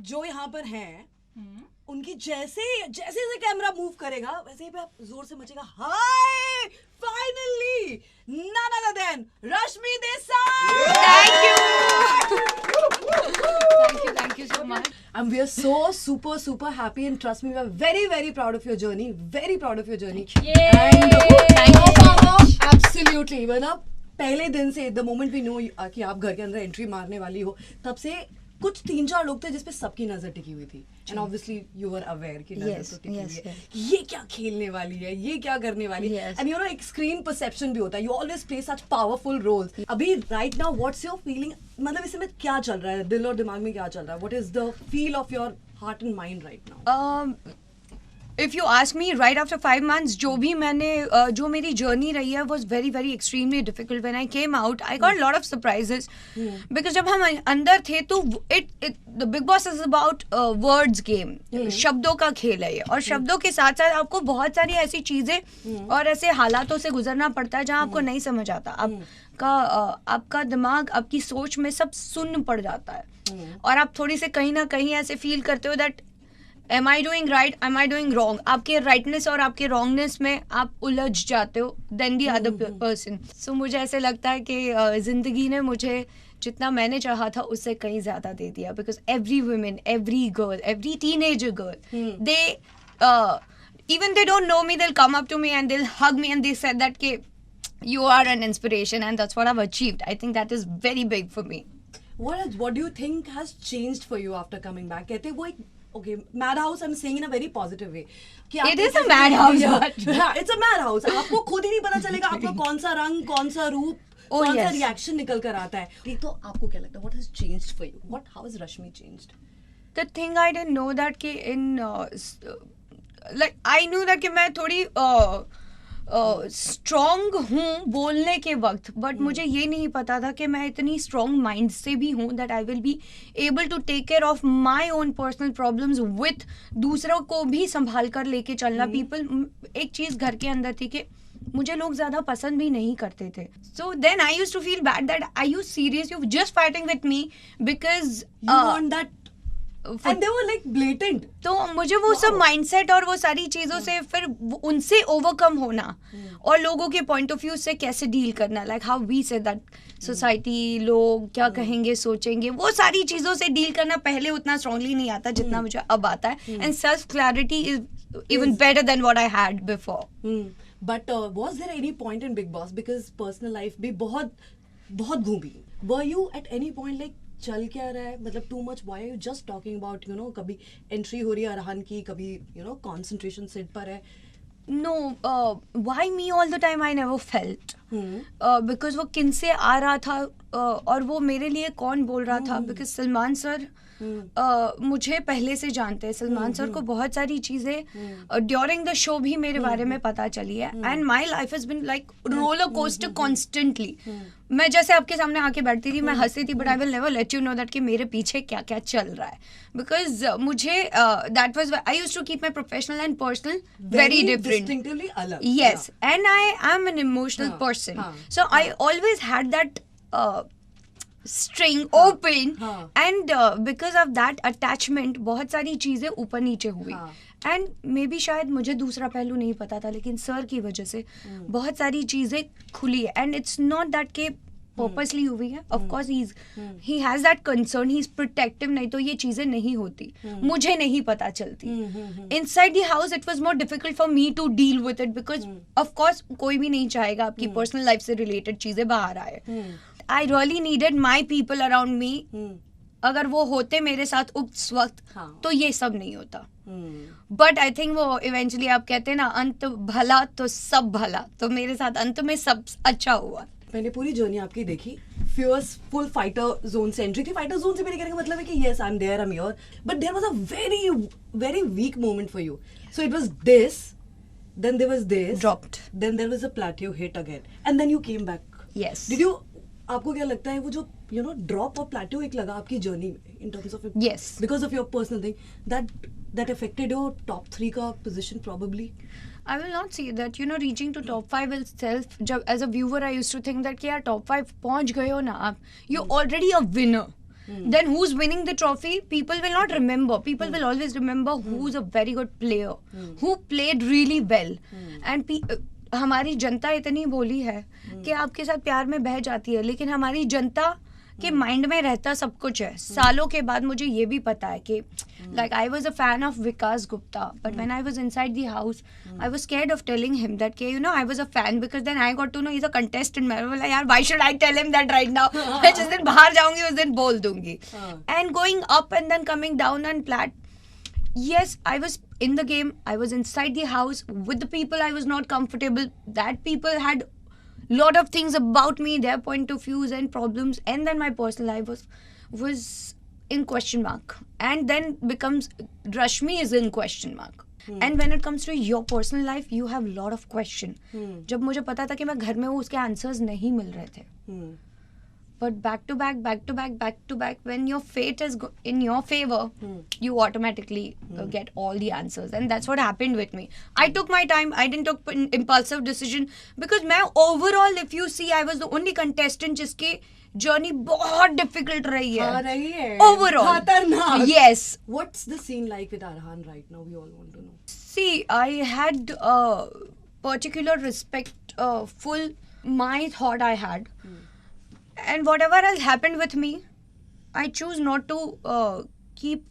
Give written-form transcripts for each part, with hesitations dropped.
जो यहाँ पर हैं उनकी जैसे जैसे कैमरा मूव करेगा वैसे ही पे आप जोर से मचेगा हाय finally none other than Rashmi Desai. Thank you so much. And we are so super happy and trust me we are very proud of your journey, very proud of your journey. And absolutely मतलब पहले दिन से the moment we know कि आप घर के अंदर entry मारने वाली हो तब से कुछ 3-4 लोग थे जिसपे सबकी नजर टिकी हुई थी and obviously you were aware कि नजर तो टिकी हुई है ये क्या खेलने वाली है ये क्या करने वाली है एंड यू नो एक स्क्रीन परसेप्शन भी होता है you always play such powerful roles अभी right now what's your feeling मतलब इस समय क्या चल रहा है दिल और दिमाग में क्या चल रहा है what is the feel of your heart and mind right now If you ask me, right after 5 months, जो मेरी journey रही है was very extremely difficult. When I came out, I got a lot of surprises. Because जब हम अंदर थे तो the Big Boss is about words game. शब्दों का खेल है ये और शब्दों के साथ साथ आपको बहुत सारी ऐसी चीजें और ऐसे हालातों से गुजरना पड़ता है जहाँ आपको नहीं समझ आता आपका दिमाग आपकी सोच में सब सुन्न पड़ जाता है और आप थोड़ी से कहीं ना कहीं ऐसे फील करते हो that Am I doing right? Am I doing wrong? आपके rightness और आपके wrongness में आप उलझ जाते हो than the other person. So मुझे ऐसे लगता है कि जिंदगी ने मुझे जितना मैंने चाहा था उससे कहीं ज़्यादा दे दिया because every woman, every girl, every teenager girl, they even they don't know me, they'll come up to me and they'll hug me and they said that कि you are an inspiration and that's what I've achieved. I think that is very big for me. What do you think has changed for you after coming back? कहते वो एक Okay, madhouse. I'm saying in a very positive way. It is a madhouse. Yeah, it's a madhouse. आपको खुद ही नहीं पता चलेगा आपका कौन सा रंग, कौन सा रूप, कौन सा रिएक्शन निकल कर आता है. तो आपको क्या लगता है? What has changed for you? How has Rashmi changed? The thing I didn't know that कि like I knew that कि मैं थोड़ी स्ट्रॉन्ग हूँ बोलने के वक्त बट मुझे ये नहीं पता था कि मैं इतनी स्ट्रॉन्ग माइंड से भी हूँ that I will be able to take care of my own personal problems with दूसरों को भी संभाल कर लेके चलना. पीपल एक चीज़ घर के अंदर थी कि मुझे लोग ज्यादा पसंद भी नहीं करते थे. So then I used to feel bad that I you serious you just fighting with me because you want that And they were like blatant. तो मुझे वो सब माइंडसेट और वो सारी चीजों से फिर उनसे ओवरकम होना और लोगों के पॉइंट ऑफ व्यू से कैसे डील करना like how we say that society लोग क्या कहेंगे सोचेंगे वो सारी चीजों से डील करना पहले उतना स्ट्रांगली नहीं आता जितना मुझे अब आता है and self clarity is even better than what I had before. But was there any point in Big Boss because personal life भी बहुत घूमी. Were you at any point like चल क्या रहा है मतलब too much why are you just talking about you know कभी entry हो रही है अरहान की कभी यू नो कंसंट्रेशन सेट पर है. No, why me all the time I never felt. Because वो किन से आ रहा था और वो मेरे लिए कौन बोल रहा था because सलमान सर मुझे पहले से जानते हैं. सलमान सर को बहुत सारी चीज़ें ड्यूरिंग द शो भी मेरे बारे में पता चली है and my life has been like roller coaster constantly. मैं जैसे आपके सामने आके बैठती थी मैं हंसती थी but I will never let you know that कि मेरे पीछे क्या क्या चल रहा है बिकॉज मुझे that was I used to keep my professional and personal very different. Yes, and I am an emotional person. So I always had that string open and because of that attachment बहुत सारी चीज़ें ऊपर नीचे हुई and may be शायद मुझे दूसरा पहलू नहीं पता था लेकिन सर की वजह से बहुत सारी चीज़ें खुली है एंड इट्स नॉट दैट के पर्पसली हुई है. Of course he has that concern he is protective नहीं तो ये चीजें नहीं होती मुझे नहीं पता चलती. Inside the house it was more difficult for me to deal with it because of course कोई भी नहीं चाहेगा आपकी पर्सनल लाइफ से रिलेटेड चीजें बाहर आए. I really needed my people around me. अगर वो होते मेरे साथ उस वक्त तो ये सब नहीं होता. बट आई थिंक वो इवेंचुअली आप कहते हैं ना अंत भला तो सब भला तो मेरे साथ अंत में सब अच्छा हुआ. मैंने पूरी जर्नी आपकी देखी. फियर्स फुल फाइटर जोन से एंट्री थी. फाइटर जोन से मेरे कहने का मतलब है कि yes I am there I am here but there was a very weak moment for you. So it was this then there was this dropped then there was a plateau hit again and then you came back. Yes did you आपको क्या लगता है वो जो you know drop और plateau एक लगा आपकी जर्नी में in terms of yes because of your personal thing that affected your top 3 का position probably? I will not say that, you know, reaching to top 5 itself, जब as a viewer I used to think that कि यार top 5 पहुंच गए हो ना आप, you're already a winner. then who's winning the trophy, people will not remember. People will always remember who's a very good player, who played really well. And हमारी जनता इतनी भोली है कि आपके साथ प्यार में बह जाती है, लेकिन हमारी जनता के माइंड में रहता सब कुछ है. सालों के बाद मुझे ये भी पता है कि like I was a fan of Vikas Gupta, but when I was inside the house, I was scared of telling him that you know I was a fan, because then I got to know he's a contestant. मैं बोला यार why should I tell him that right now? मैं जिस दिन बाहर जाऊंगी उस दिन बोल दूंगी. And going up and then coming down on plat. Yes, I was in the game. I was inside the house with the people I was not comfortable. That people had lot of things about me, their point of views and problems, and then my personal life was in question mark, and then becomes Rashmi is in question mark. And when it comes to your personal life, you have lot of question. जब मुझे पता था कि मैं घर में हूँ, उसके answers नहीं मिल रहे थे. But back to back, when your fate is in your favor, you automatically get all the answers. And that's what happened with me. I took my time. I didn't take impulsive decision. Because मैं overall, if you see, I was the only contestant जिसकी journey बहुत difficult रही है. हाँ, रही है. Overall. खतरनाक. Yes. What's the scene like with Arhan right now? We all want to know. See, I had particular respect, full my thought I had. And whatever has happened with me, I choose not to keep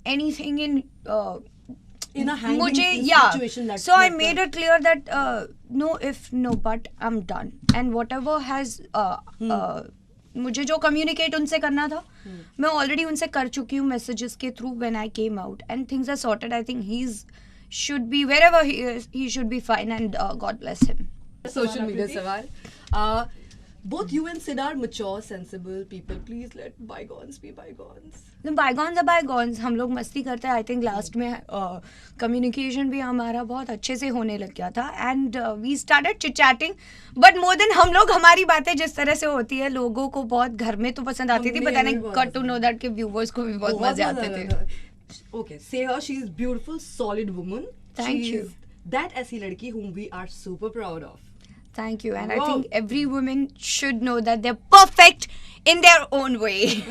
anything in a hanging situation. That, so I made it clear that no if, no but, I'm done. And whatever has मुझे जो communicate उनसे करना था, मैं already उनसे कर चुकी हूँ messages के through when I came out. And things are sorted. I think should be wherever he is, he should be fine, and God bless him. Social media सवाल. Both you and Sid are mature, sensible people. Please let bygones be bygones. The bygones are bygones. हम लोग मस्ती करते हैं. I think last में communication भी हमारा बहुत अच्छे से होने लग गया था. And we started chit-chatting. But more than हम लोग हमारी बातें जिस तरह से होती है, लोगों को बहुत घर में तो पसंद आती थी. But then I got to know that कि viewers को भी बहुत मजे आते थे. Okay, say her. She is beautiful, solid woman. Thank you. That ऐसी लड़की whom we are super proud of. Thank you. And I think every woman should know that they're perfect in their own way.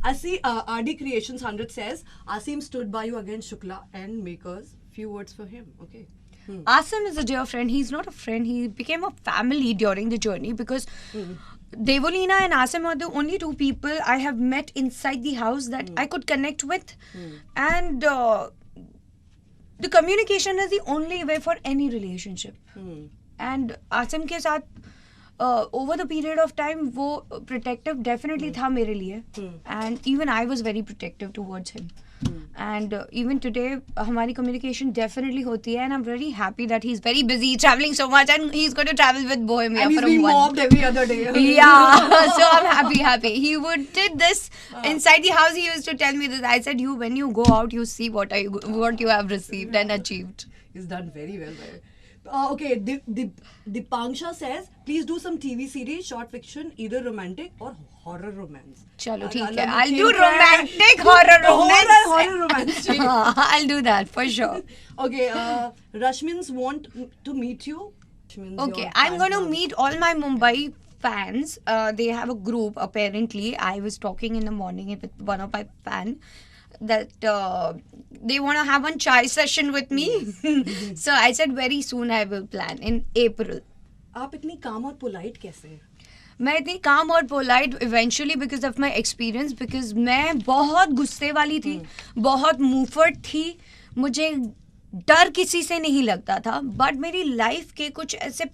Asi, RD Creations 100 says, Asim stood by you against Shukla and makers. Few words for him. Okay. Asim is a dear friend. He's not a friend. He became a family during the journey, because Devolina and Asim are the only two people I have met inside the house that I could connect with. And the communication is the only way for any relationship. And Asim के साथ over the period of time वो protective definitely था मेरे लिए. And even I was very protective towards him. And even today हमारी communication definitely होती है. And I'm very happy that he's very busy traveling so much, and he's going to travel with Bohemia and he's for a being month. mobbed every other day. Yeah, so I'm happy. He did this inside the house. He used to tell me this. I said, when you go out, you see what you have received and achieved. He's done very well there. Okay, Dipangsha says, please do some TV series, short fiction, either romantic or horror romance. चलो ठीक है, I'll do romantic horror romance. Horror romance. I'll do that for sure. Okay, Rashmins want to meet you. Okay, I'm going to meet all my Mumbai fans. They have a group apparently. I was talking in the morning with one of my fans that they want to have one chai session with me. So I said very soon I will plan in April. आप इतनी calm और polite कैसे हैं? मैं इतनी calm और polite eventually because of my experience, because मैं बहुत गुस्से वाली थी, बहुत मुंहफट थी, मुझे डर किसी से नहीं लगता था. बट मेरी लाइफ के कुछ ऐसे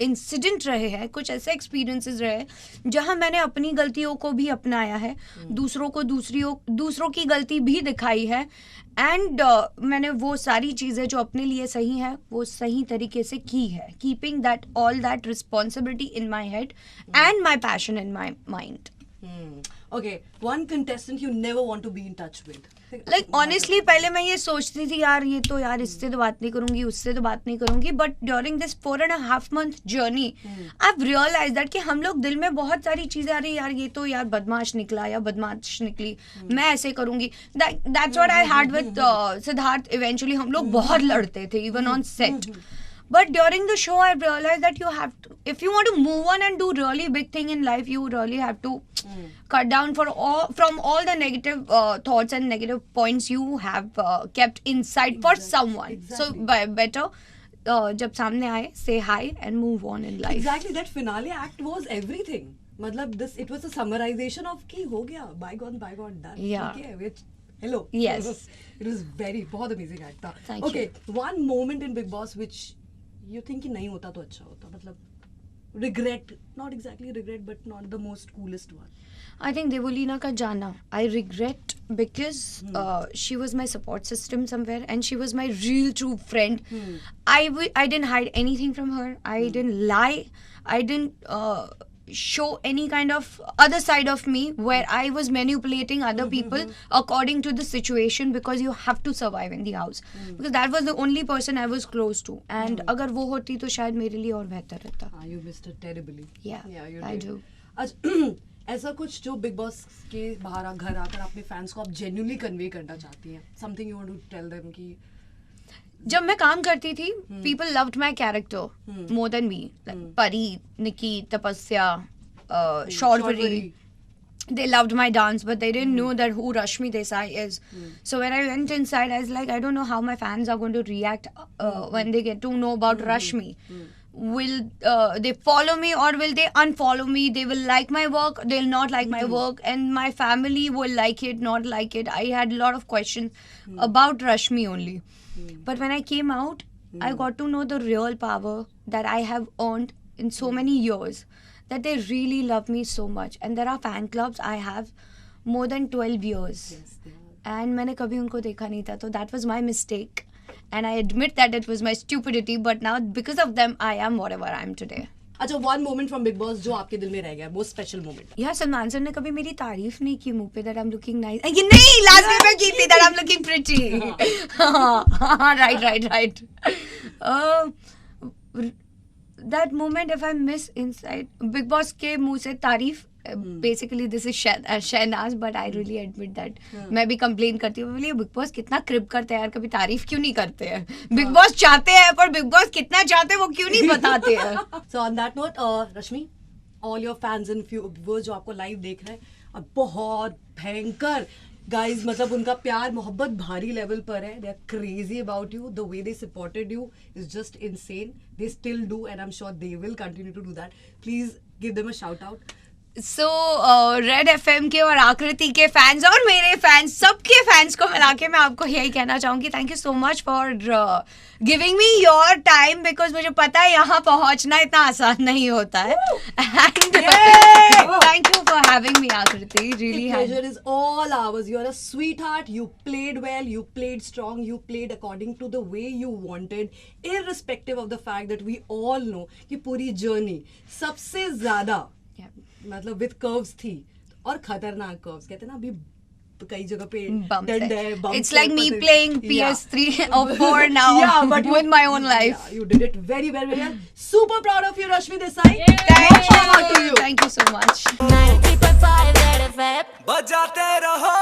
इंसिडेंट रहे हैं, कुछ ऐसे एक्सपीरियंसेस रहे हैं जहां मैंने अपनी गलतियों को भी अपनाया है, दूसरों को दूसरों की गलती भी दिखाई है. एंड मैंने वो सारी चीज़ें जो अपने लिए सही है वो सही तरीके से की है, keeping that all that responsibility in my head and my passion in my mind. Okay, one contestant you never want to be in touch with. Like honestly, पहले मैं ये सोचती थी यार इससे तो बात नहीं करूंगी, उससे तो बात नहीं करूंगी. But during this 4.5 month journey, I've realized that कि हम लोग दिल में बहुत सारी चीजें आ रही यार ये तो यार बदमाश निकला या बदमाश निकली, मैं ऐसे करूंगी. That's what I had with Siddharth. Eventually हम लोग बहुत लड़ते थे even on set. But during the show, I realized that you have to, if you want to move on and do really big thing in life, you really have to cut down from all the negative thoughts and negative points you have kept inside for someone. So better जब सामने आए, say hi and move on in life. Exactly, that finale act was everything. मतलब it was a summarization of कि हो गया, bygone done. Yeah. Okay, which hello. Yes. It was very बहुत amazing act था. Thank Okay, one moment in Big Boss which you think कि नहीं होता तो अच्छा होता, मतलब regret, not exactly regret, but not the most coolest one. I think Devolina ka jana, I regret because she was my support system somewhere and she was my real true friend. I didn't hide anything from her. I didn't lie. I didn't show any kind of other side of me where I was manipulating other people according to the situation, because you have to survive in the house. Because that was the only person I was close to. And अगर वो होती तो शायद मेरे लिए और बेहतर रहता. You missed it terribly. Yeah, you I did. do. अच्छा, ऐसा कुछ जो बिग बॉस के बाहर घर आकर अपने फैंस को आप जेन्युइनली कन्वे करना चाहती हैं, something you want to tell them कि जब मैं काम करती थी, people loved my character more than me. Like Pari, Nikki, Tapasya, Shorvari. They loved my dance, but they didn't know that who Rashmi Desai is. So when I went inside, I was like, I don't know how my fans are going to react when they get to know about Rashmi. Will they follow me or will they unfollow me? They will like my work, they'll not like my work, and my family will like it, not like it. I had a lot of questions about Rashmi only. But when I came out, I got to know the real power that I have earned in so many years, that they really love me so much. And there are fan clubs I have more than 12 years. yes, they are. And मैंने कभी उनको देखा नहीं था, तो that was my mistake. And I admit that it was my stupidity, but now because of them, I am whatever I am today. अच्छा, one moment from big boss जो आपके दिल में रह गया, वो स्पेशल मोमेंट. यार सलमान सर ने कभी मेरी तारीफ नहीं की मुंह पे, that I'm looking nice. ये नहीं, last week में की थी that I'm looking pretty. Right. That moment if I miss inside Big Boss के मुंह से तारीफ, basically this is Shehnaz, but I really admit that मैं भी कंप्लेन करती हूँ, बोलिए बिग बॉस कितना क्रिप करते हैं यार, कभी तारीफ क्यों नहीं करते हैं. बिग बॉस चाहते हैं, पर बिग बॉस कितना चाहते हैं वो क्यों नहीं बताते हैं. So on that note, Rashmi, all your fans and viewers जो आपको लाइव देख रहे हैं, अब बहुत भयंकर गाइज, मतलब उनका प्यार मोहब्बत भारी लेवल पर है. They are crazy about you. The way they supported you is just insane. They still do and I am sure they will continue to do that. Please give them a shout out. So red FM के और आकृति के fans और मेरे fans, सबके fans को मिला के मैं आपको यही कहना चाहूंगी, thank you so much for giving me your time, because मुझे पता है यहाँ पहुंचना इतना आसान नहीं होता है. And thank you for having me आकृति, really. The pleasure is all ours. You are a sweetheart. You played well. You played strong. You played according to the way you wanted, irrespective of the fact that we all know कि पूरी journey सबसे ज्यादा मतलब with curves थी, और खतरनाक curves. कहते हैं ना अभी कई जगह पे डंड है, bump. It's like me playing PS3 or 4 now, with my own life. You did it very well. Super proud of you, Rashmi Desai. Thank you so much. बजाते रहो.